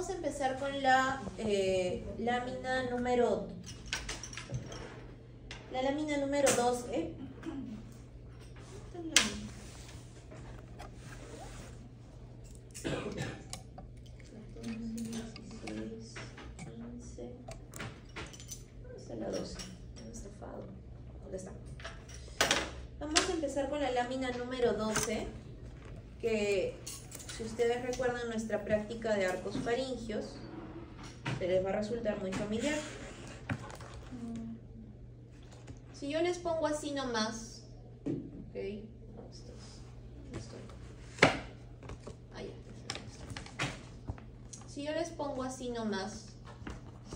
Vamos a empezar con la lámina número 12. La 12. ¿Dónde está? Vamos a empezar con la lámina número 12, que si ustedes recuerdan nuestra práctica de arcos faringios, se les va a resultar muy familiar. Si yo les pongo así nomás, ok, si yo les pongo así nomás,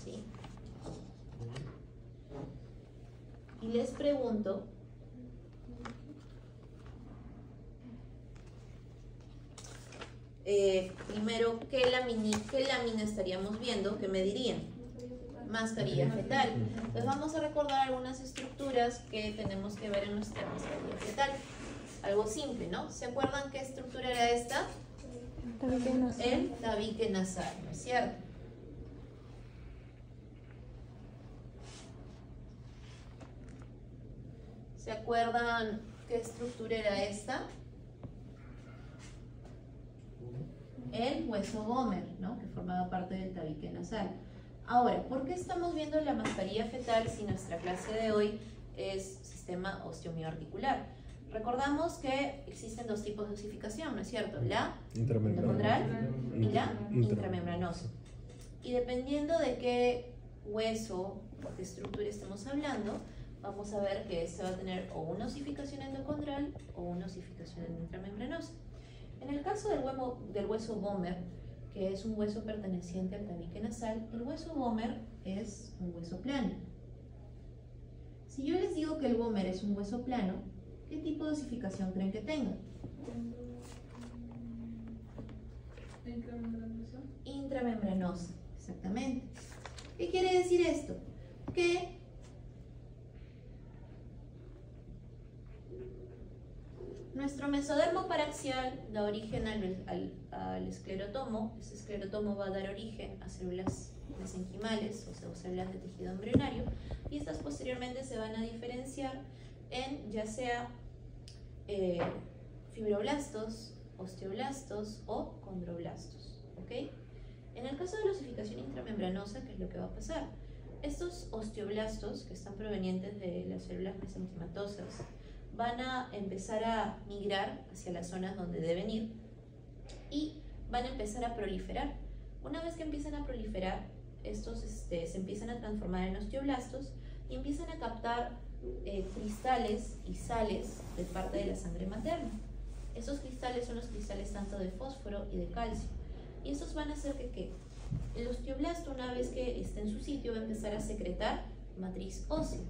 ¿sí? Y les pregunto, primero, ¿qué lámina estaríamos viendo? ¿Qué me dirían? Mascarilla fetal. Entonces vamos a recordar algunas estructuras que tenemos que ver en nuestra mascarilla fetal. Algo simple, ¿no? ¿Se acuerdan qué estructura era esta? El tabique nasal, ¿no es cierto? ¿Se acuerdan qué estructura era esta? El hueso Gomer, ¿no? Que formaba parte del tabique nasal. Ahora, ¿por qué estamos viendo la mascarilla fetal si nuestra clase de hoy es sistema osteomioarticular? Recordamos que existen dos tipos de osificación, ¿no es cierto? La endocondral y la intramembranosa. Y dependiendo de qué hueso o qué estructura estemos hablando, vamos a ver que este va a tener o una osificación endocondral o una osificación intramembranosa. En el caso del hueso Gomer, que es un hueso perteneciente al tabique nasal, el hueso Gomer es un hueso plano. Si yo les digo que el Gomer es un hueso plano, ¿qué tipo de osificación creen que tenga? Intramembranosa. Intramembranosa, exactamente. ¿Qué quiere decir esto? Que nuestro mesodermo paraxial da origen al esclerotomo. Ese esclerotomo va a dar origen a células mesenquimales, o sea, células de tejido embrionario, y estas posteriormente se van a diferenciar en ya sea fibroblastos, osteoblastos o condroblastos, ¿ok? En el caso de la osificación intramembranosa, ¿qué es lo que va a pasar? Estos osteoblastos, que están provenientes de las células mesenquimatosas, van a empezar a migrar hacia las zonas donde deben ir y van a empezar a proliferar. Una vez que empiezan a proliferar, estos se empiezan a transformar en osteoblastos y empiezan a captar cristales y sales de parte de la sangre materna. Esos cristales son los cristales tanto de fósforo y de calcio. Y estos van a hacer que el osteoblasto, una vez que esté en su sitio, va a empezar a secretar matriz ósea.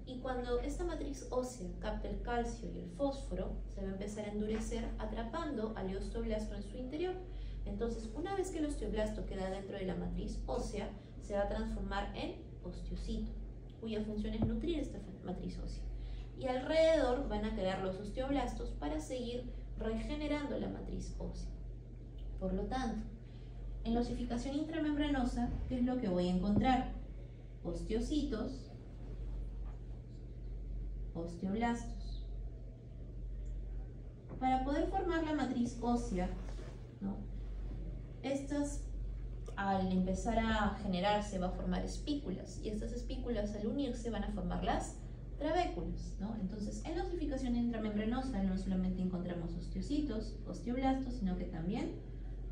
Y cuando esta matriz ósea capta el calcio y el fósforo, se va a empezar a endurecer atrapando al osteoblasto en su interior. Entonces, una vez que el osteoblasto queda dentro de la matriz ósea, se va a transformar en osteocito, cuya función es nutrir esta matriz ósea. Y alrededor van a quedar los osteoblastos para seguir regenerando la matriz ósea. Por lo tanto, en la osificación intramembranosa, ¿qué es lo que voy a encontrar? Osteocitos, osteoblastos. Para poder formar la matriz ósea, ¿no? Estas, al empezar a generarse, va a formar espículas, y estas espículas, al unirse, van a formar las trabéculas, ¿no? Entonces, en la osificación intramembranosa no solamente encontramos osteocitos, osteoblastos, sino que también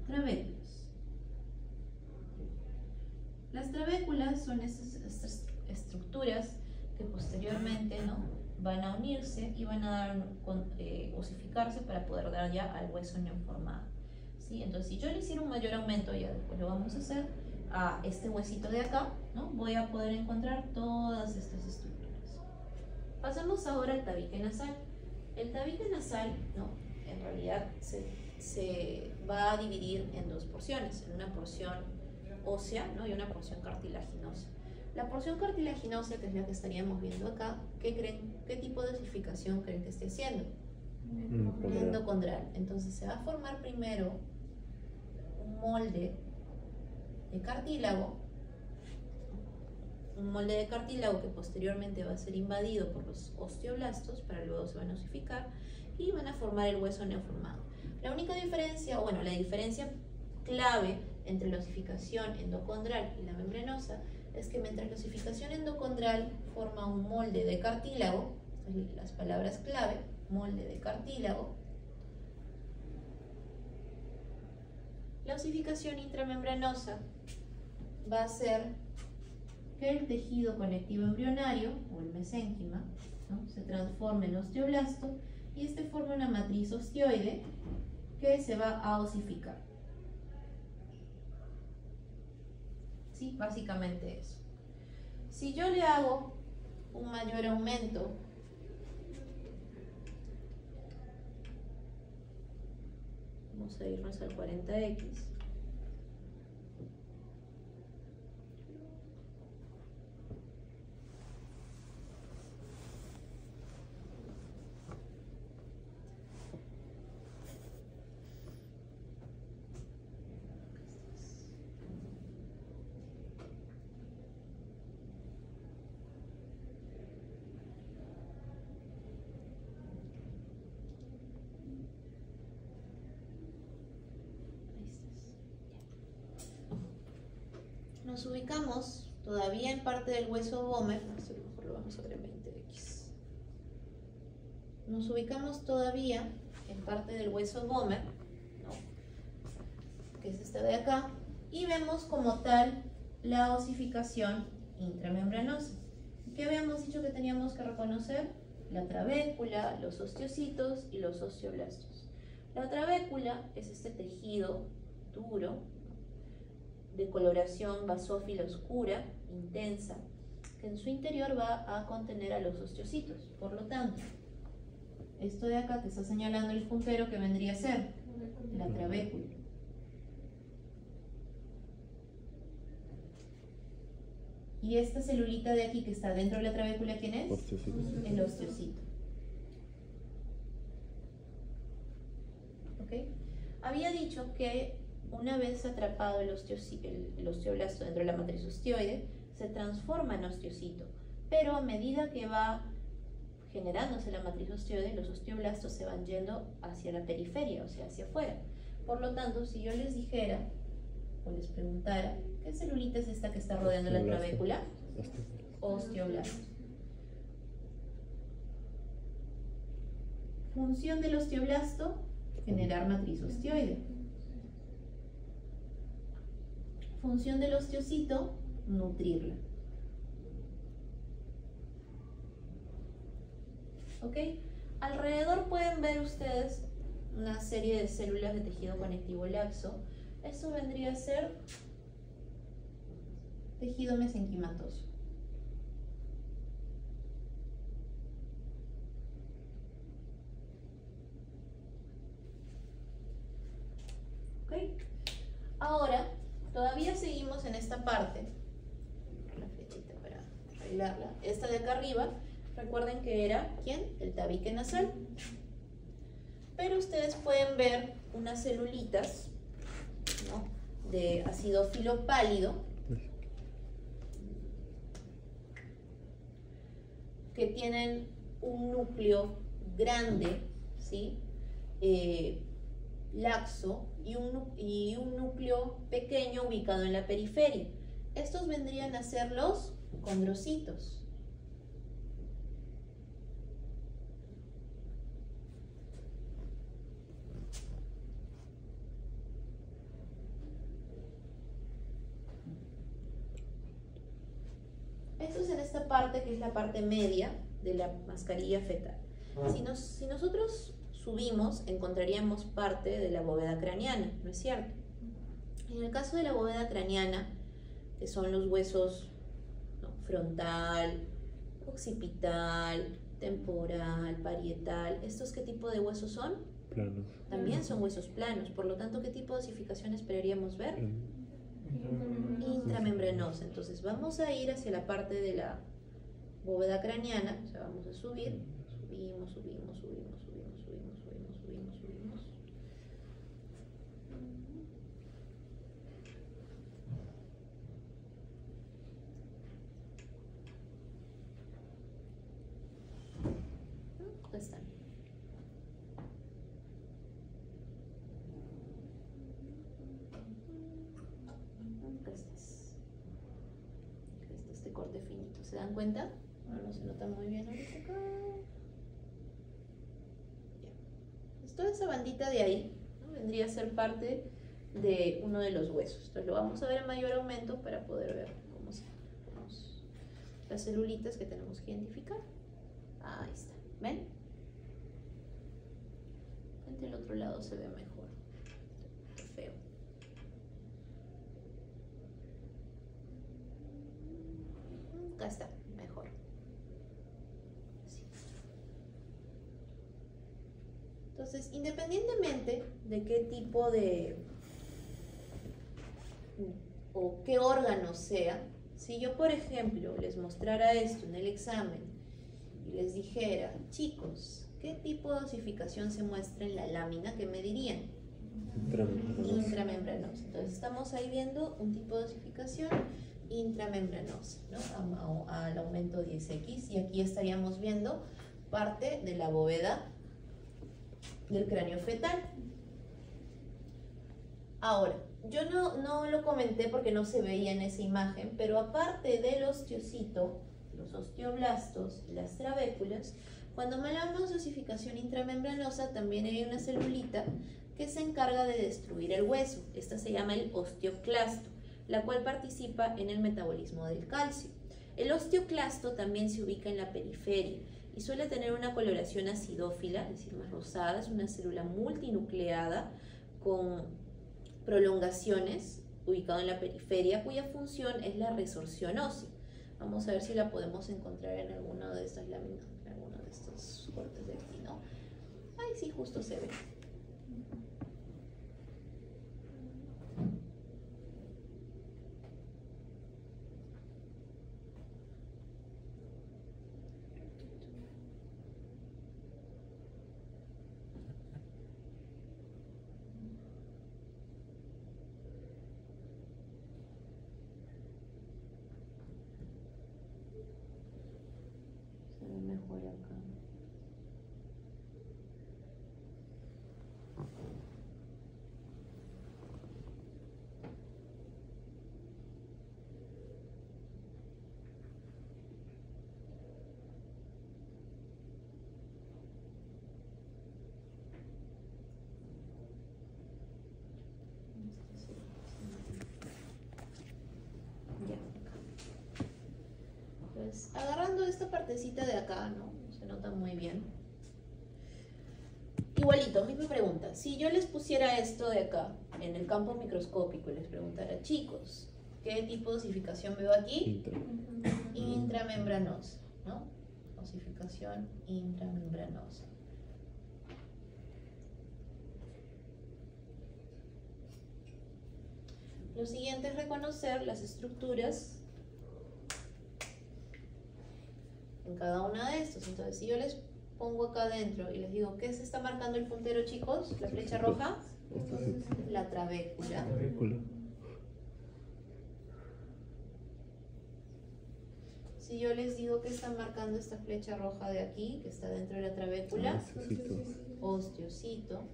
trabéculas. Las trabéculas son estas estructuras que posteriormente, ¿no?, van a unirse y van a osificarse para poder dar ya al hueso neoformado, ¿sí? Entonces, si yo le hiciera un mayor aumento, ya después lo vamos a hacer, a este huesito de acá, ¿no?, voy a poder encontrar todas estas estructuras. Pasamos ahora al tabique nasal. El tabique nasal, ¿no?, en realidad se va a dividir en dos porciones, en una porción ósea, ¿no?, y una porción cartilaginosa. La porción cartilaginosa, que es la que estaríamos viendo acá, ¿qué creen? ¿Qué tipo de osificación creen que esté haciendo? Endocondral. Entonces se va a formar primero un molde de cartílago, un molde de cartílago que posteriormente va a ser invadido por los osteoblastos para luego se van a osificar y van a formar el hueso neoformado. La única diferencia, o bueno, la diferencia clave entre la osificación endocondral y la membranosa es que mientras la osificación endocondral forma un molde de cartílago, las palabras clave, molde de cartílago, la osificación intramembranosa va a hacer que el tejido conectivo embrionario, o el mesénquima, ¿no?, se transforme en osteoblasto y este forma una matriz osteoide que se va a osificar. ¿Sí? Básicamente eso. Si yo le hago un mayor aumento vamos a irnos al 40X. Nos ubicamos todavía en parte del hueso Böhmer, a lo mejor lo vamos a ver en 20X. Nos ubicamos todavía en parte del hueso Böhmer, ¿no?, que es esta de acá, y vemos como tal la osificación intramembranosa. ¿Qué habíamos dicho que teníamos que reconocer? La trabécula, los osteocitos y los osteoblastos. La trabécula es este tejido duro, de coloración basófila oscura, intensa, que en su interior va a contener a los osteocitos. Por lo tanto, esto de acá que está señalando el puntero, que vendría a ser la trabécula. Y esta celulita de aquí que está dentro de la trabécula, ¿quién es? Osteocito. El osteocito. ¿Ok? Había dicho que una vez atrapado el osteoblasto dentro de la matriz osteoide, se transforma en osteocito, pero a medida que va generándose la matriz osteoide, los osteoblastos se van yendo hacia la periferia, o sea, hacia afuera. Por lo tanto, si yo les dijera o les preguntara, ¿qué celulita es esta que está rodeando la trabécula? Osteoblasto. Función del osteoblasto, generar matriz osteoide. Función del osteocito, nutrirla. ¿Ok? Alrededor pueden ver ustedes una serie de células de tejido conectivo laxo. Esto vendría a ser tejido mesenquimatoso. ¿Ok? Ahora, todavía seguimos en esta parte, la flechita para arreglarla, esta de acá arriba, recuerden que era, ¿quién? El tabique nasal. Pero ustedes pueden ver unas celulitas, ¿no?, de acidófilo pálido, que tienen un núcleo grande, ¿sí?, laxo, y un núcleo pequeño ubicado en la periferia. Estos vendrían a ser los condrocitos. Esto es en esta parte que es la parte media de la mascarilla fetal. Si nosotros subimos, encontraríamos parte de la bóveda craneana, ¿no es cierto? En el caso de la bóveda craneana, que son los huesos, ¿no?, frontal, occipital, temporal, parietal, ¿estos qué tipo de huesos son? Planos. También son huesos planos, por lo tanto, ¿qué tipo de osificación esperaríamos ver? Intramembranosa. Entonces vamos a ir hacia la parte de la bóveda craneana, o sea, vamos a subir, subimos, subimos, subimos, subimos, subimos, subimos, subimos, subimos. Acá están. Acá estás. Acá está este corte finito. ¿Se dan cuenta? Ahora no se nota muy bien ahorita acá. Ya. Pues toda esa bandita de ahí, ¿no? Vendría a ser parte de uno de los huesos. Entonces lo vamos a ver en mayor aumento para poder ver cómo se las celulitas que tenemos que identificar. Ahí está. ¿Ven? Del otro lado se ve mejor. Feo. Acá está, mejor. Así. Entonces, independientemente de qué tipo de o qué órgano sea, si yo, por ejemplo, les mostrara esto en el examen y les dijera, chicos, ¿qué tipo de osificación se muestra en la lámina? ¿Qué me dirían? Intramembranosa. Entonces estamos ahí viendo un tipo de osificación intramembranosa, ¿no? Al aumento 10x, y aquí estaríamos viendo parte de la bóveda del cráneo fetal. Ahora, yo no lo comenté porque no se veía en esa imagen, pero aparte del osteocito, los osteoblastos, las trabéculas, cuando hablamos de osificación intramembranosa, también hay una celulita que se encarga de destruir el hueso. Esta se llama el osteoclasto, la cual participa en el metabolismo del calcio. El osteoclasto también se ubica en la periferia y suele tener una coloración acidófila, es decir, más rosada. Es una célula multinucleada con prolongaciones, ubicado en la periferia, cuya función es la resorción ósea. Vamos a ver si la podemos encontrar en alguna de estas láminas, en alguno de estos cortes de aquí, ¿no? Ay, sí, justo se ve. Mejor acá. Ya. Pues agarrando esta partecita de acá, ¿no? Se nota muy bien. Igualito, misma pregunta. Si yo les pusiera esto de acá en el campo microscópico y les preguntara, chicos, ¿qué tipo de osificación veo aquí? Intramembranosa, ¿no? Osificación intramembranosa. Lo siguiente es reconocer las estructuras en cada una de estos. Entonces, si yo les pongo acá adentro y les digo, ¿qué se está marcando el puntero, chicos? ¿La flecha roja? La trabécula. Si yo les digo que está marcando esta flecha roja de aquí, que está dentro de la trabécula, osteocito.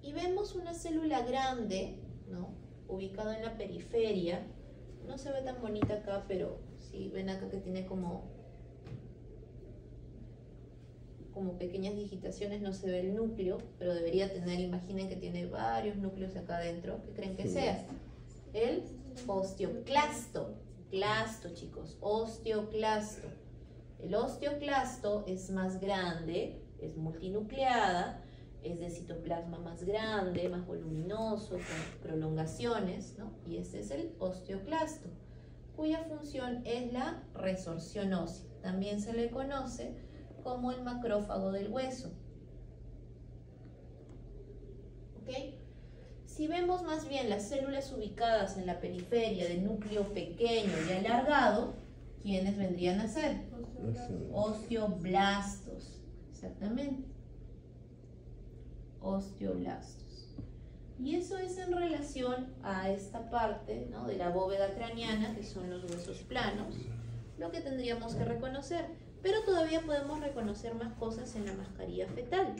Y vemos una célula grande, ¿no? Ubicada en la periferia. No se ve tan bonita acá, pero si ven acá que tiene como pequeñas digitaciones, no se ve el núcleo, pero debería tener, imaginen que tiene varios núcleos acá adentro. ¿Qué creen que sea? El osteoclasto. Clasto, chicos, osteoclasto. El osteoclasto es más grande, es multinucleada, es de citoplasma más grande, más voluminoso, con prolongaciones, ¿no? Y este es el osteoclasto, cuya función es la resorción ósea. También se le conoce como el macrófago del hueso. ¿Ok? Si vemos más bien las células ubicadas en la periferia del núcleo pequeño y alargado, ¿quiénes vendrían a ser? Osteoblastos. Exactamente. Osteoblastos. Y eso es en relación a esta parte, ¿no?, de la bóveda craneana, que son los huesos planos, lo que tendríamos que reconocer. Pero todavía podemos reconocer más cosas en la mascarilla fetal.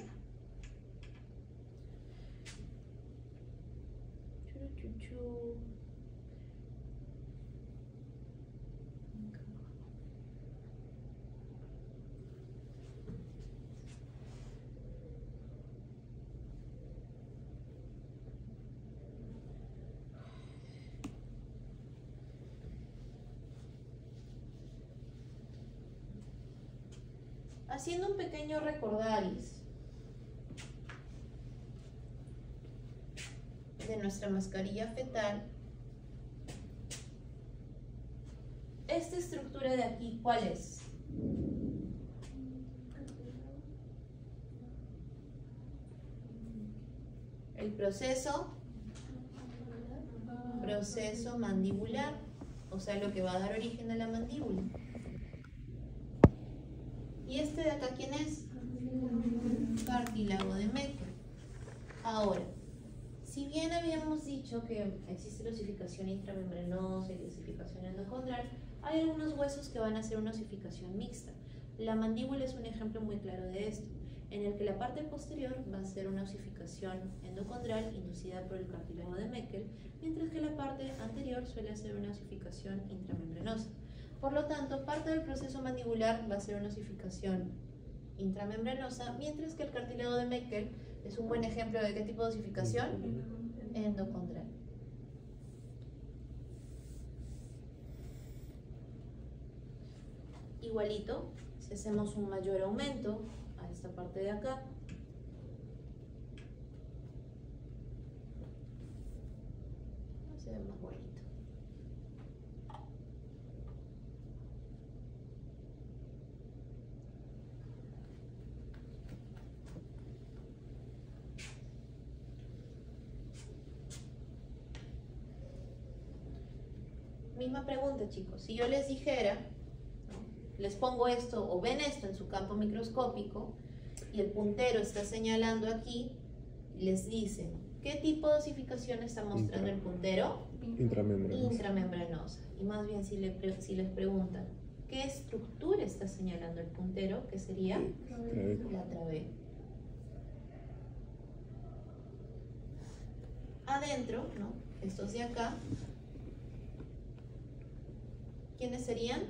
Haciendo un pequeño recordaris de nuestra mascarilla fetal, esta estructura de aquí, ¿cuál es? El proceso mandibular, o sea, lo que va a dar origen a la mandíbula. ¿Y este de acá quién es? Cartílago de Meckel. Ahora, si bien habíamos dicho que existe la osificación intramembranosa y la osificación endocondral, hay algunos huesos que van a hacer una osificación mixta. La mandíbula es un ejemplo muy claro de esto, en el que la parte posterior va a ser una osificación endocondral inducida por el cartílago de Meckel, mientras que la parte anterior suele ser una osificación intramembranosa. Por lo tanto, parte del proceso mandibular va a ser una osificación intramembranosa, mientras que el cartílago de Meckel es un buen ejemplo de qué tipo de osificación endocondral. Igualito, si hacemos un mayor aumento a esta parte de acá, se ve más bonito. Misma pregunta, chicos. Si yo les dijera, ¿no? Les pongo esto o ven esto en su campo microscópico y el puntero está señalando aquí, les dicen, ¿qué tipo de osificación está mostrando el puntero? Intramembranosa. Y más bien si les preguntan, ¿qué estructura está señalando el puntero? ¿Qué sería? La trabea. Adentro, ¿no? Estos de acá, ¿quiénes serían?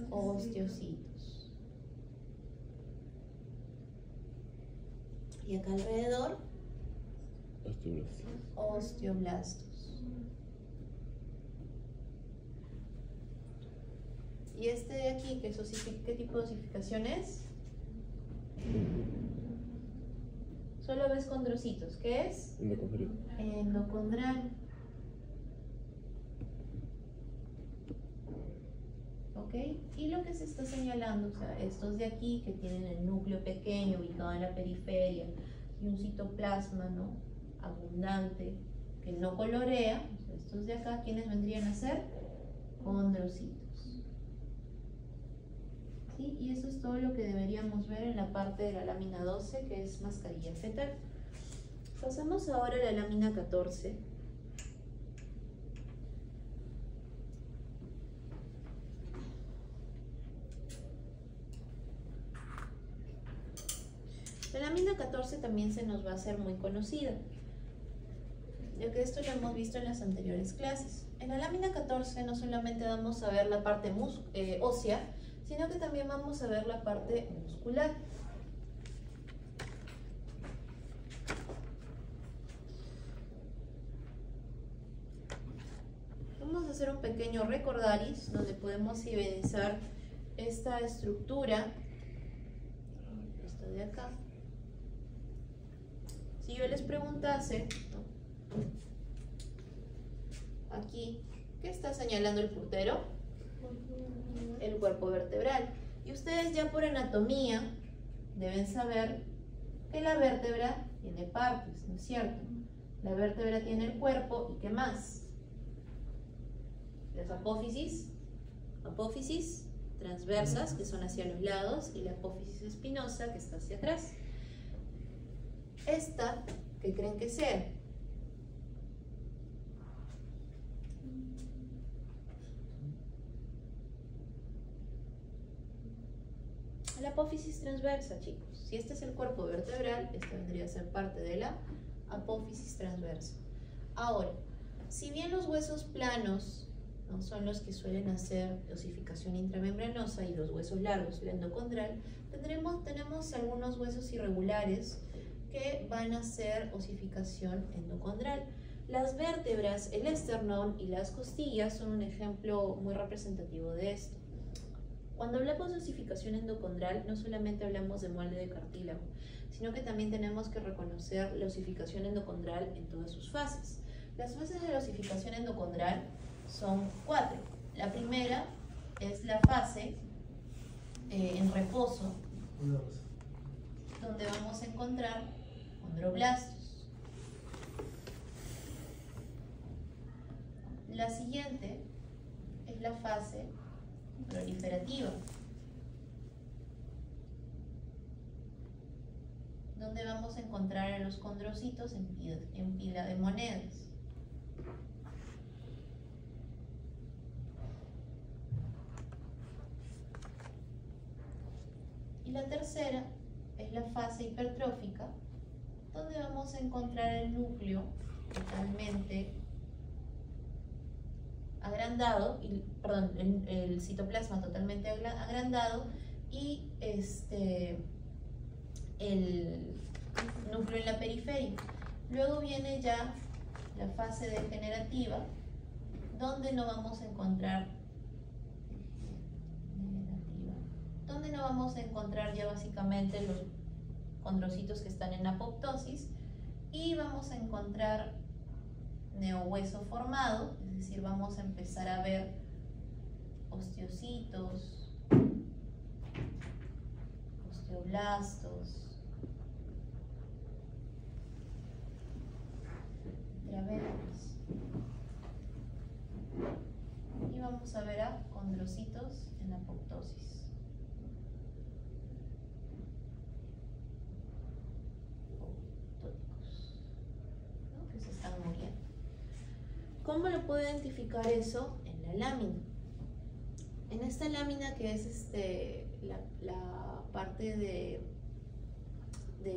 Osteocitos. Y acá alrededor, osteoblastos. Y este de aquí, ¿qué tipo de osificación es? Solo ves condrocitos. ¿Qué es? Endocondral. ¿Ok? Y lo que se está señalando, o sea, estos de aquí que tienen el núcleo pequeño ubicado en la periferia y un citoplasma, ¿no? Abundante, que no colorea, o sea, estos de acá, ¿quiénes vendrían a ser? Condrocitos. ¿Sí? Y eso es todo lo que deberíamos ver en la parte de la lámina 12, que es mascarilla fetal. Pasamos ahora a la lámina 14. La lámina 14 también se nos va a hacer muy conocida, ya que esto lo hemos visto en las anteriores clases. En la lámina 14 no solamente vamos a ver la parte ósea, sino que también vamos a ver la parte muscular. Vamos a hacer un pequeño recordaris donde podemos evidenciar esta estructura, esta de acá. Si yo les preguntase, ¿no? Aquí, ¿qué está señalando el puntero? El cuerpo vertebral. Y ustedes ya por anatomía deben saber que la vértebra tiene partes, ¿no es cierto? La vértebra tiene el cuerpo y ¿qué más? Las apófisis transversas, que son hacia los lados, y la apófisis espinosa, que está hacia atrás. Esta, ¿qué creen que sea? La apófisis transversa, chicos. Si este es el cuerpo vertebral, esta vendría a ser parte de la apófisis transversa. Ahora, si bien los huesos planos, ¿no?, son los que suelen hacer osificación intramembranosa y los huesos largos, el endocondral, tenemos algunos huesos irregulares que van a hacer osificación endocondral. Las vértebras, el esternón y las costillas son un ejemplo muy representativo de esto. Cuando hablamos de osificación endocondral, no solamente hablamos de molde de cartílago, sino que también tenemos que reconocer la osificación endocondral en todas sus fases. Las fases de la osificación endocondral son 4. La primera es la fase en reposo, donde vamos a encontrar condroblastos. La siguiente es la fase proliferativa, donde vamos a encontrar a los condrocitos en pila de monedas. Y la tercera es la fase hipertrófica, donde vamos a encontrar el núcleo totalmente agrandado, el citoplasma totalmente agrandado y el núcleo en la periferia. Luego viene ya la fase degenerativa, donde no vamos a encontrar ya básicamente los condrocitos que están en apoptosis, y vamos a encontrar neohueso formado, es decir, vamos a empezar a ver osteocitos, osteoblastos, intravénulos, y vamos a ver a condrocitos en apoptosis. Que se están muriendo. ¿Cómo lo puedo identificar eso? En la lámina. En esta lámina, que es la parte de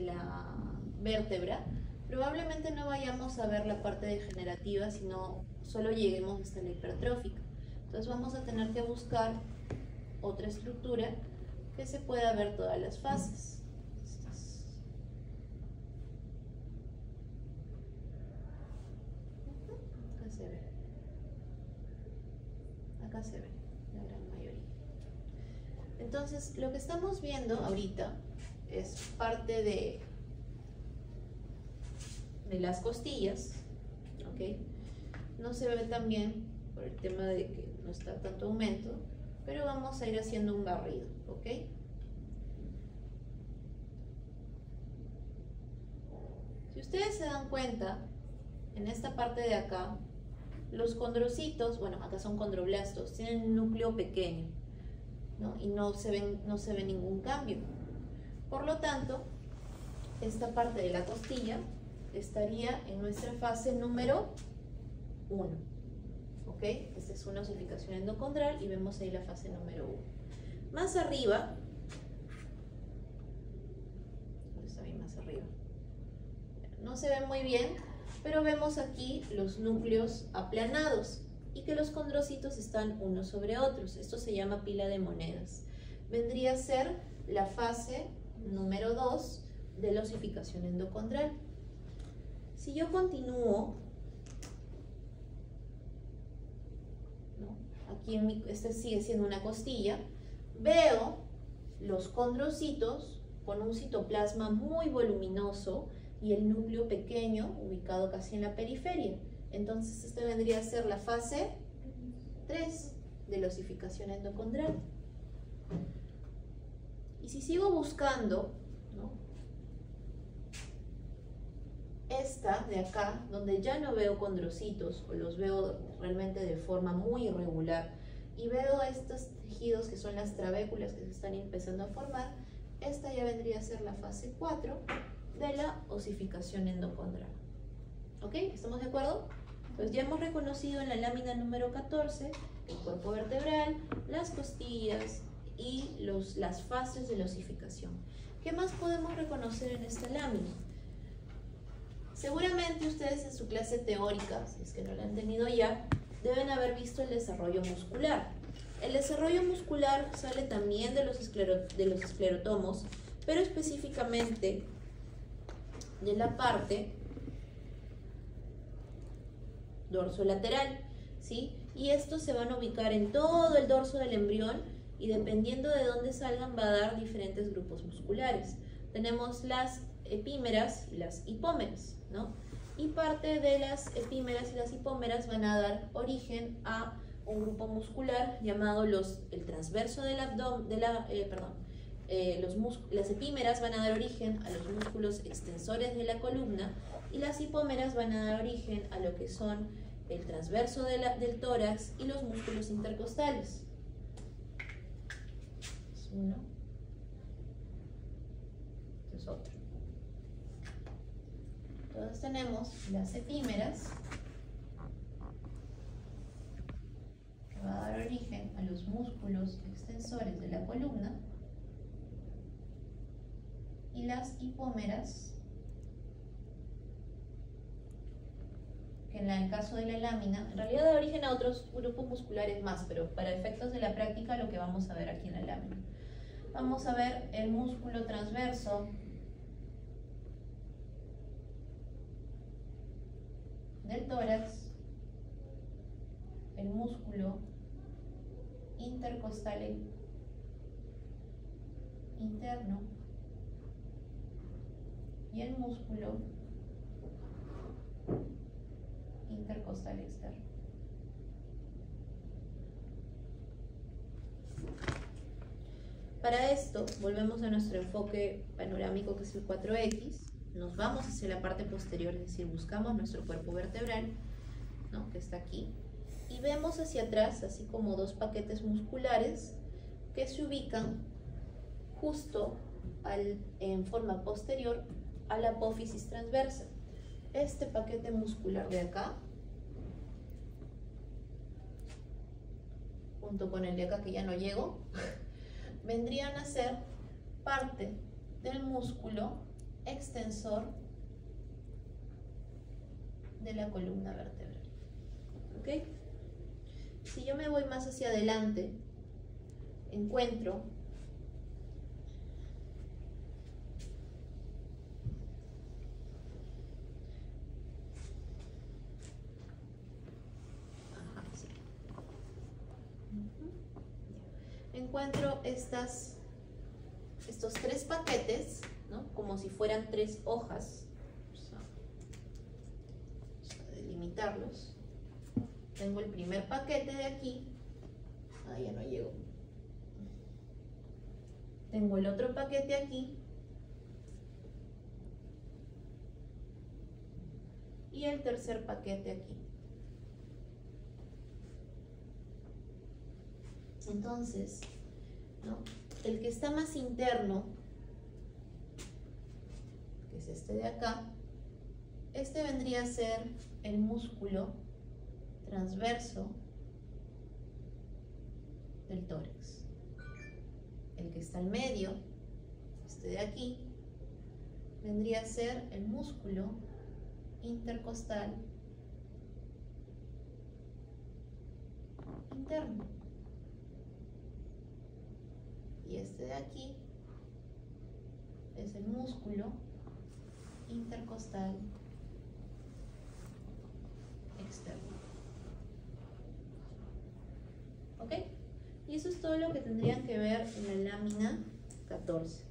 la vértebra, probablemente no vayamos a ver la parte degenerativa, sino solo lleguemos hasta la hipertrófica. Entonces vamos a tener que buscar otra estructura que se pueda ver todas las fases. Acá se ve la gran mayoría. Entonces, lo que estamos viendo ahorita es parte de las costillas, ¿ok? No se ve tan bien por el tema de que no está tanto aumento, pero vamos a ir haciendo un barrido, ¿ok? Si ustedes se dan cuenta, en esta parte de acá, los condrocitos, bueno, acá son condroblastos, tienen un núcleo pequeño, ¿no? Y no se ve ningún cambio. Por lo tanto, esta parte de la costilla estaría en nuestra fase número 1. ¿Ok? Esta es una osificación endocondral y vemos ahí la fase número 1. Más arriba, ¿dónde está bien más arriba? No se ve muy bien, pero vemos aquí los núcleos aplanados y que los condrocitos están unos sobre otros. Esto se llama pila de monedas. Vendría a ser la fase número 2 de la osificación endocondral. Si yo continúo, ¿no? Aquí este sigue siendo una costilla, veo los condrocitos con un citoplasma muy voluminoso y el núcleo pequeño ubicado casi en la periferia. Entonces esta vendría a ser la fase 3 de la osificación endocondral. Y si sigo buscando, ¿no?, esta de acá, donde ya no veo condrocitos o los veo realmente de forma muy irregular y veo estos tejidos que son las trabéculas que se están empezando a formar, esta ya vendría a ser la fase 4 de la osificación endocondral. ¿Ok? ¿Estamos de acuerdo? Entonces ya hemos reconocido en la lámina número 14 el cuerpo vertebral, las costillas, y las fases de la osificación. ¿Qué más podemos reconocer en esta lámina? Seguramente ustedes en su clase teórica, si es que no la han tenido ya, deben haber visto el desarrollo muscular. El desarrollo muscular sale también de los esclerotomos, pero específicamente de la parte dorsolateral, ¿sí? Y estos se van a ubicar en todo el dorso del embrión y dependiendo de dónde salgan va a dar diferentes grupos musculares. Tenemos las epímeras y las hipómeras, ¿no? Y parte de las epímeras y las hipómeras van a dar origen a un grupo muscular llamado el transverso del abdomen, las epímeras van a dar origen a los músculos extensores de la columna y las hipómeras van a dar origen a lo que son el transverso del tórax y los músculos intercostales. Es uno. Este es otro. Entonces tenemos las epímeras, que va a dar origen a los músculos extensores de la columna, y las hipómeras, que en el caso de la lámina, en realidad da origen a otros grupos musculares más, pero para efectos de la práctica lo que vamos a ver aquí en la lámina. Vamos a ver el músculo transverso del tórax, el músculo intercostal interno y el músculo intercostal externo. Para esto, volvemos a nuestro enfoque panorámico que es el 4X, nos vamos hacia la parte posterior, es decir, buscamos nuestro cuerpo vertebral, ¿no?, que está aquí, y vemos hacia atrás, así como dos paquetes musculares que se ubican justo en forma posterior a la apófisis transversa. Este paquete muscular de acá, junto con el de acá que ya no llego, vendrían a ser parte del músculo extensor de la columna vertebral. ¿Ok? Si yo me voy más hacia adelante, encuentro estos tres paquetes, ¿no?, como si fueran tres hojas. Vamos a delimitarlos. Tengo el primer paquete de aquí. Ah, ya no llego. Tengo el otro paquete aquí. Y el tercer paquete aquí. Entonces, ¿no?, el que está más interno, que es este de acá, este vendría a ser el músculo transverso del tórax. El que está al medio, este de aquí, vendría a ser el músculo intercostal interno. Y este de aquí es el músculo intercostal externo. ¿Ok? Y eso es todo lo que tendrían que ver en la lámina 14.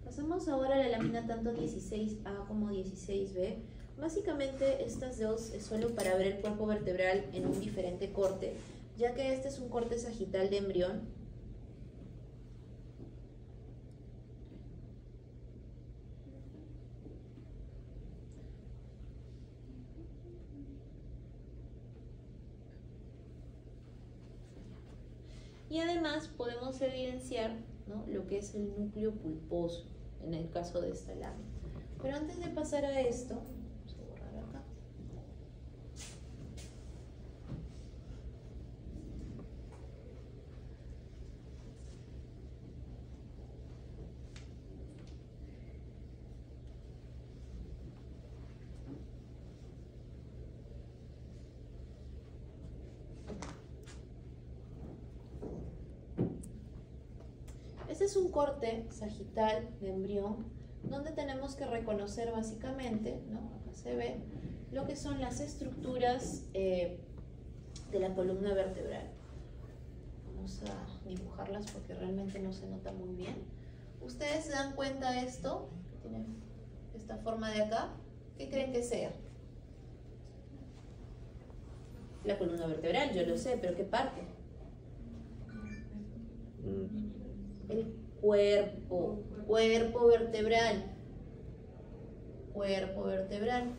Pasamos ahora a la lámina tanto 16A como 16B. Básicamente estas dos es solo para ver el cuerpo vertebral en un diferente corte, ya que este es un corte sagital de embrión. Y además podemos evidenciar, ¿no?, lo que es el núcleo pulposo en el caso de esta lámina. Pero antes de pasar a esto, vamos a borrar acá. Este es un corte sagital de embrión donde tenemos que reconocer básicamente, ¿no? Acá se ve lo que son las estructuras de la columna vertebral. Vamos a dibujarlas porque realmente no se nota muy bien. ¿Ustedes se dan cuenta de esto? Tiene esta forma de acá. ¿Qué creen que sea? La columna vertebral, yo lo sé, pero ¿qué parte? El cuerpo vertebral. Cuerpo vertebral.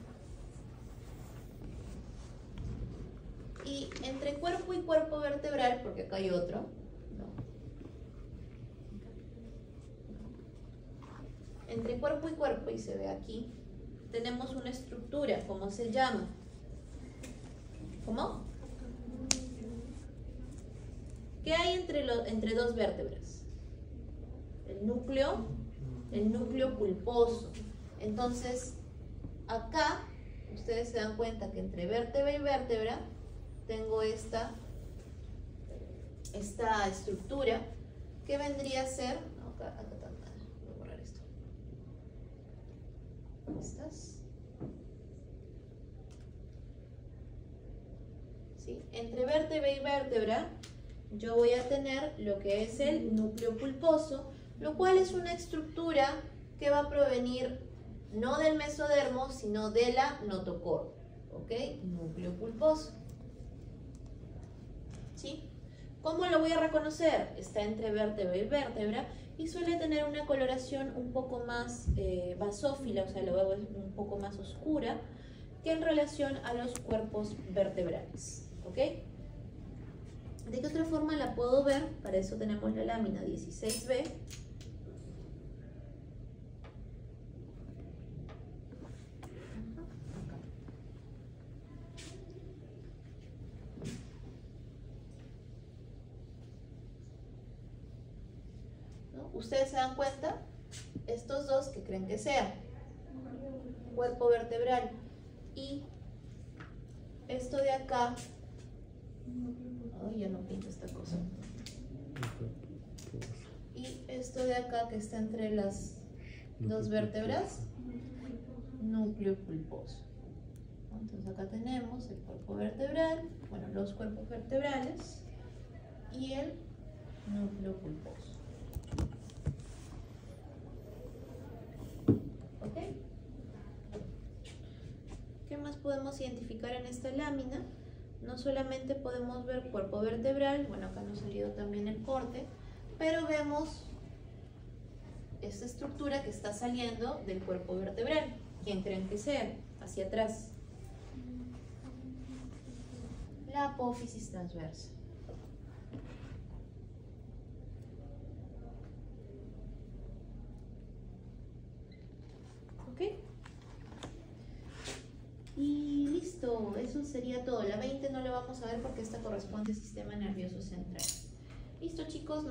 Y entre cuerpo y cuerpo vertebral, porque acá hay otro, ¿no? Entre cuerpo y cuerpo, y se ve aquí, tenemos una estructura, ¿cómo se llama? ¿Cómo? ¿Qué hay entre dos vértebras? El núcleo pulposo. Entonces, acá, ustedes se dan cuenta que entre vértebra y vértebra tengo esta estructura que vendría a ser, no, acá también, voy a borrar esto. Estas. ¿Sí? Entre vértebra y vértebra yo voy a tener lo que es el núcleo pulposo, lo cual es una estructura que va a provenir no del mesodermo, sino de la notocorda. ¿Ok? Núcleo pulposo. ¿Sí? ¿Cómo lo voy a reconocer? Está entre vértebra y vértebra y suele tener una coloración un poco más basófila, o sea, lo veo un poco más oscura que en relación a los cuerpos vertebrales. ¿Ok? ¿De qué otra forma la puedo ver? Para eso tenemos la lámina 16B. ¿Ustedes se dan cuenta? Estos dos, ¿qué creen que sea? Cuerpo vertebral. Y esto de acá, ya no pinto esta cosa. Y esto de acá que está entre las dos vértebras, núcleo pulposo. Entonces acá tenemos el cuerpo vertebral, bueno, los cuerpos vertebrales y el núcleo pulposo. ¿Ok? ¿Qué más podemos identificar en esta lámina? No solamente podemos ver cuerpo vertebral, bueno, acá nos ha salido también el corte, pero vemos esta estructura que está saliendo del cuerpo vertebral. ¿Quién creen que sea? Hacia atrás. La apófisis transversa. ¿Ok? Y listo, eso sería todo. La 20 no la vamos a ver porque esta corresponde al sistema nervioso central. Listo, chicos.